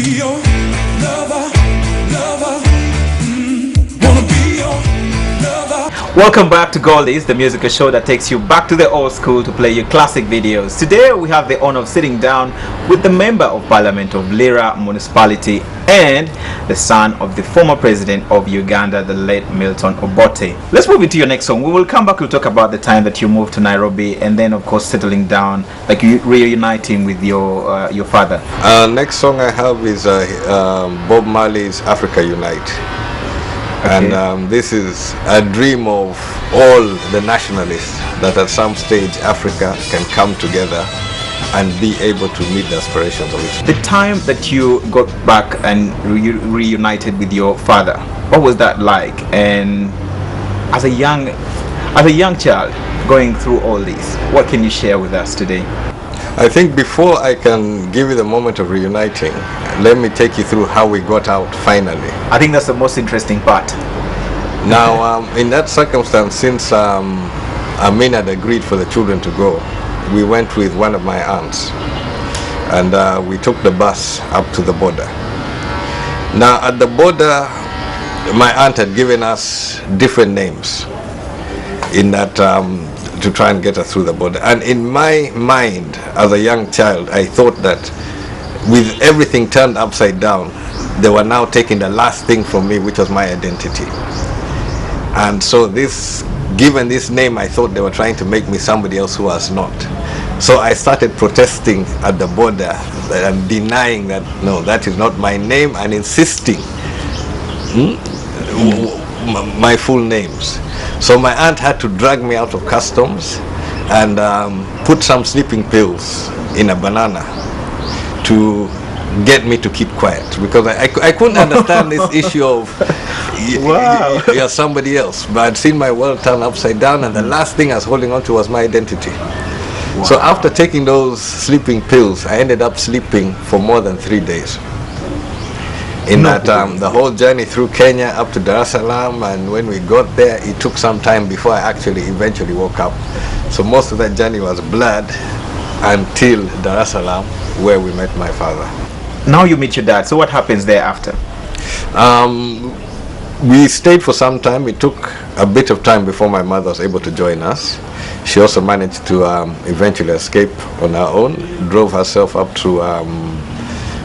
be your lover, lover. Wanna be your lover. Welcome back to Goldies, the musical show that takes you back to the old school to play your classic videos. Today we have the honor of sitting down with the Member of Parliament of Lira Municipality and the son of the former president of Uganda, the late Milton Obote. Let's move into your next song. We will come back to talk about the time that you moved to Nairobi and then of course settling down, like you reuniting with your father. Next song I have is Bob Marley's Africa Unite. Okay. And this is a dream of all the nationalists, that at some stage Africa can come together and be able to meet the aspirations of its people. The time that you got back and reunited with your father, what was that like? And as a young child going through all this, what can you share with us today? I think before I can give you the moment of reuniting, let me take you through how we got out finally. I think that's the most interesting part. Now, in that circumstance, since Amin had agreed for the children to go, we went with one of my aunts and we took the bus up to the border. Now, at the border, my aunt had given us different names in that to try and get us through the border. And in my mind, as a young child, I thought that with everything turned upside down, they were now taking the last thing from me, which was my identity. And so given this name, I thought they were trying to make me somebody else who was not. So I started protesting at the border and denying that, no, that is not my name, and insisting my full names. So my aunt had to drag me out of customs and put some sleeping pills in a banana to get me to keep quiet, because I couldn't understand this issue of Wow. you're somebody else. But I'd seen my world turn upside down, and the last thing I was holding on to was my identity. Wow. So after taking those sleeping pills, I ended up sleeping for more than 3 days. In the whole journey through Kenya up to Dar es Salaam, and when we got there, it took some time before I actually eventually woke up. So most of that journey was blurred until Dar es Salaam, where we met my father. Now you meet your dad, so what happens thereafter? We stayed for some time. It took a bit of time before my mother was able to join us. She also managed to eventually escape on her own, drove herself up to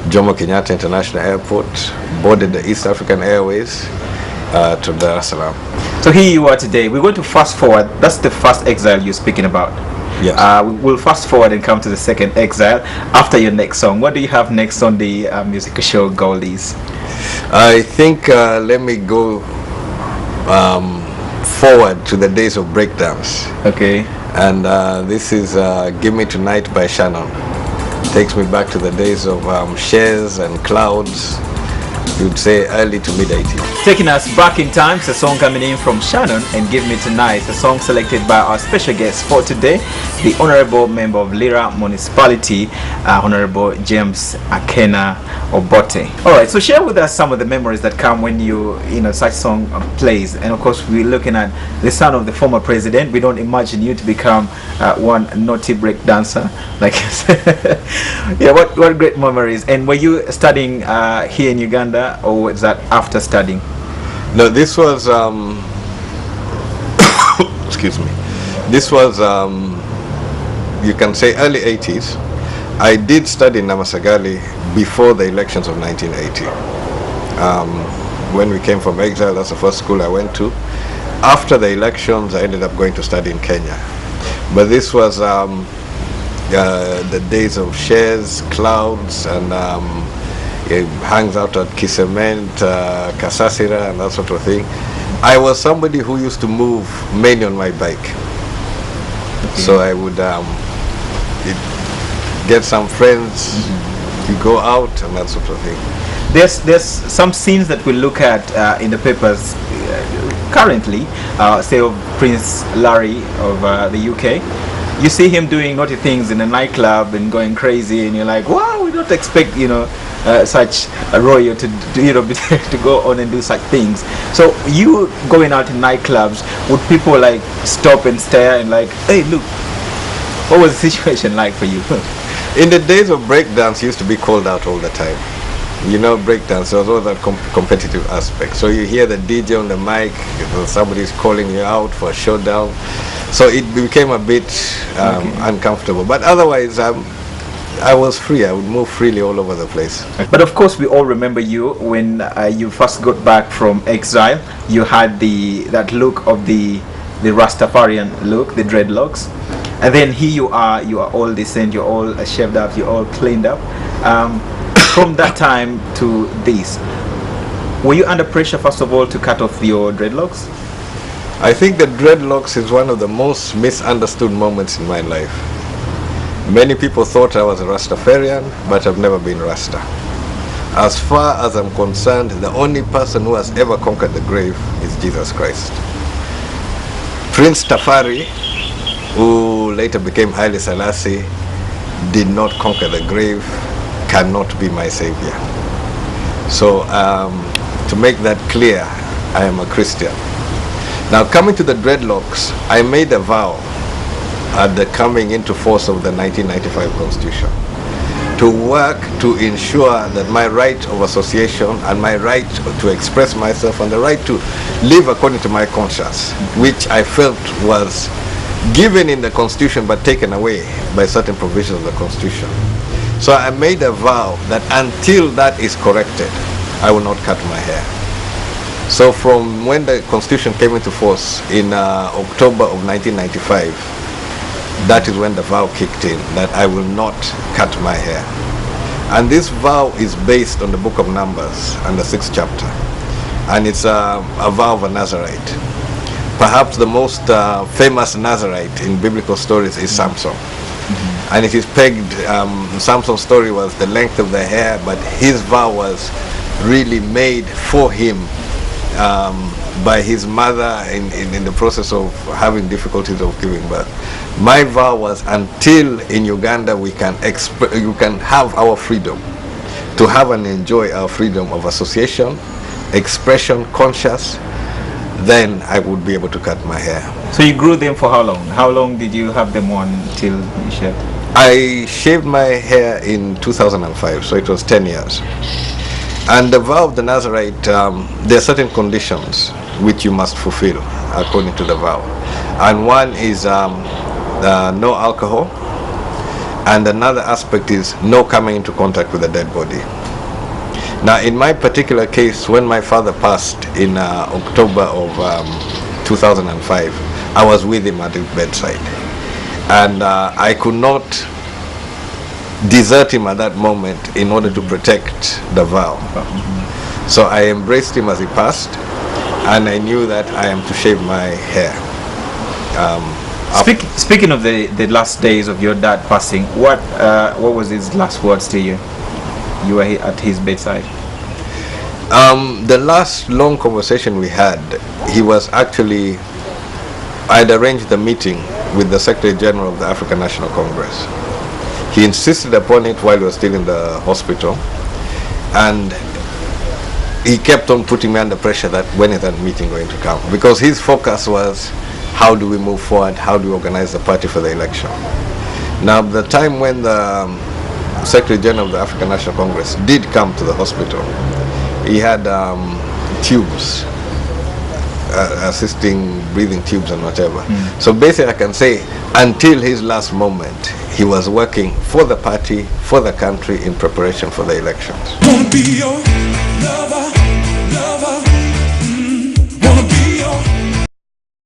Jomo Kenyatta International Airport, boarded the East African Airways to Dar es Salaam. So here you are today. We're going to fast forward. That's the first exile you're speaking about. Yes. We'll fast forward and come to the second exile after your next song. What do you have next on the musical show Goldies? I think let me go forward to the days of breakdance. Okay. And this is Give Me Tonight by Shannon. Takes me back to the days of shares and clouds. You'd say early to mid 80s. Taking us back in time, it's a song coming in from Shannon and Give Me Tonight, a song selected by our special guest for today, the Honorable Member of Lira Municipality, Honorable James Akena Obote. Alright, so share with us some of the memories that come when such song plays. And of course, we're looking at the son of the former president. We don't imagine you to become one naughty break dancer. Like, yeah, what great memories. And were you studying here in Uganda, or was that after studying? No, this was excuse me. This was you can say early 80s. I did study in Namasagali before the elections of 1980. When we came from exile, that's the first school I went to. After the elections, I ended up going to study in Kenya. But this was the days of shares, clouds, and it hangs out at Kisement, Kasasira, and that sort of thing. I was somebody who used to move mainly on my bike. Okay. So I would get some friends, we go out, and that sort of thing. There's some scenes that we look at in the papers currently, say of Prince Larry of the UK. You see him doing naughty things in a nightclub and going crazy, and you're like, wow, we don't expect such a royal to to go on and do such things. So you going out in nightclubs, would people like stop and stare and like, hey, look, what was the situation like for you? In the days of breakdance, used to be called out all the time. You know, breakdance, there was all that competitive aspect. So you hear the DJ on the mic, somebody's calling you out for a showdown. So it became a bit uncomfortable. But otherwise, I was free. I would move freely all over the place. But of course, we all remember you when you first got back from exile. You had that look of the Rastafarian look, the dreadlocks, and then here you are all decent, you're all shaved up, you're all cleaned up. From that time to this, were you under pressure first of all to cut off your dreadlocks? I think the dreadlocks is one of the most misunderstood moments in my life. Many people thought I was a Rastafarian, but I've never been Rasta. As far as I'm concerned, the only person who has ever conquered the grave is Jesus Christ. Prince Tafari, who later became Haile Selassie, did not conquer the grave, cannot be my savior. So to make that clear, I am a Christian. Now, coming to the dreadlocks, I made a vow at the coming into force of the 1995 Constitution to work to ensure that my right of association and my right to express myself and the right to live according to my conscience, which I felt was given in the Constitution but taken away by certain provisions of the Constitution. So I made a vow that until that is corrected, I will not cut my hair. So from when the Constitution came into force in October of 1995, that is when the vow kicked in, that I will not cut my hair. And this vow is based on the book of Numbers and the 6th chapter. And it's a vow of a Nazarite. Perhaps the most famous Nazarite in biblical stories is Samson. And it is pegged, Samson's story was the length of the hair, but his vow was really made for him by his mother in the process of having difficulties of giving birth. My vow was until in Uganda you can have our freedom, to have and enjoy our freedom of association, expression, conscious, then I would be able to cut my hair. So you grew them for how long? How long did you have them on till you shaved? I shaved my hair in 2005, so it was 10 years. And the vow of the Nazarite, there are certain conditions which you must fulfill according to the vow. And one is no alcohol, and another aspect is no coming into contact with a dead body. Now, in my particular case, when my father passed in October of 2005, I was with him at his bedside. And I could not desert him at that moment in order to protect the vow. So I embraced him as he passed, and I knew that I am to shave my hair. Speaking of the last days of your dad passing, what was his last words to you? You were at his bedside. The last long conversation we had, he was actually, I had arranged a meeting with the Secretary General of the African National Congress. He insisted upon it while he was still in the hospital, and he kept on putting me under pressure that when is that meeting going to come, because his focus was how do we move forward, how do we organize the party for the election. Now, the time when the Secretary General of the African National Congress did come to the hospital, he had tubes, assisting breathing tubes and whatever. So basically I can say until his last moment he was working for the party, for the country, in preparation for the elections. Wanna be your